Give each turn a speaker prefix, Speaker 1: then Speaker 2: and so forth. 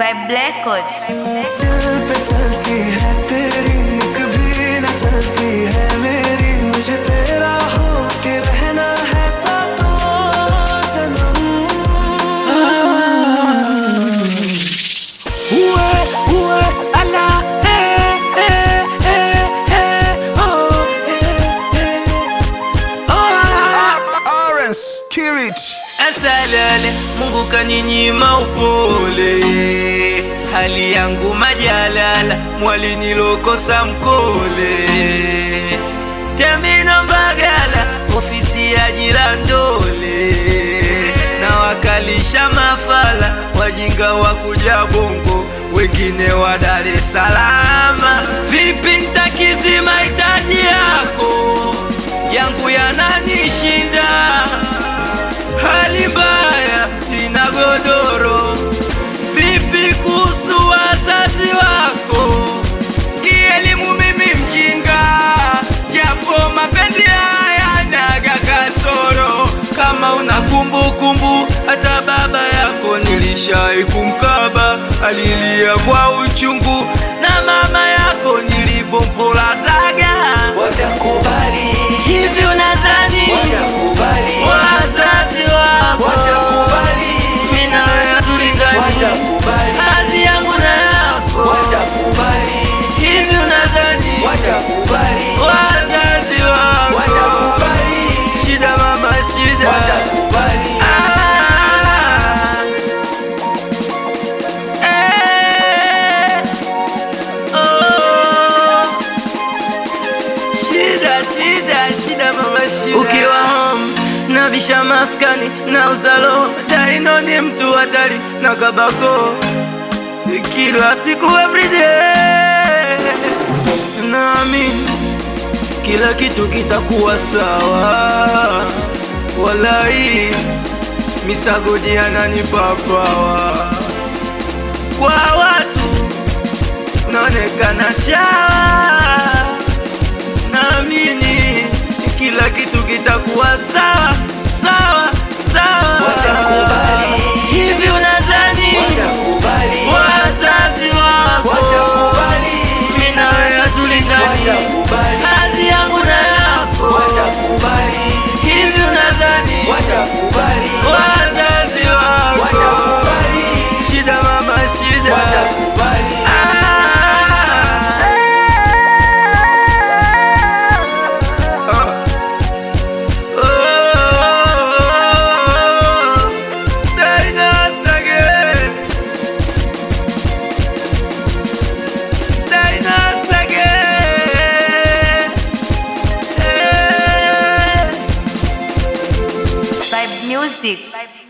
Speaker 1: Vibe Record।
Speaker 2: दिल पे चलती है तेरी, कभी न चलती है मेरी। मुझे तेरा हो के रहना है सातों जन्म। हुए अला
Speaker 3: Asalale, Mungu kaninyima upole, hali yangu majalala, mwali nilokosa mkole. Temino Mbagala, ofisi ya Jirandole, na wakalisha mafala, wajinga wakuja Bongo, wengine wa Dar es Salaam. Vipi nitakizi mahitaji yako, yangu yananishinda, hali mbaya sina godoro. Vipi kuhusu wazazi wako, kielimu mimi mjinga, japo mapenzi haya naga kasoro. Kama una kumbukumbu, hata baba yako nilishai kumkaba, alilia kwa uchungu, na mama yako nilivompolazaga.
Speaker 2: Watakubali
Speaker 3: Hivi unadhani
Speaker 2: watakubali
Speaker 3: wazazi wako
Speaker 2: watakubali
Speaker 3: mimi na wewe tulingani,
Speaker 2: watakubali
Speaker 3: hali yangu na yako
Speaker 2: watakubali
Speaker 3: hivi unadhani
Speaker 2: watakubali
Speaker 3: wazazi wako
Speaker 2: watakubali
Speaker 3: shida mama shida
Speaker 2: watakubali
Speaker 3: shida mama shida. Ukiwa home na visha maskani na uzalo, Daino ni mtu hatari na kabako, kila siku everyday. Naamini kila kitu kitakuwa sawa, walai misagodi ananipa pawa. Kwa watu naonekana chawa, naamini kila kitu kitakuwa sawa sawa sawa.
Speaker 2: Watakubali
Speaker 3: Hivi unadhani
Speaker 2: watakubali
Speaker 3: wazazi wako
Speaker 2: watakubali
Speaker 3: mimi na wewe tulingani,
Speaker 2: watakubali
Speaker 3: hali yangu na yako
Speaker 2: watakubali
Speaker 3: hivi unadhani
Speaker 2: watakubali
Speaker 3: wazazi wako
Speaker 2: watakubali
Speaker 3: shida mama shida
Speaker 2: watakubali
Speaker 1: Vibe Music।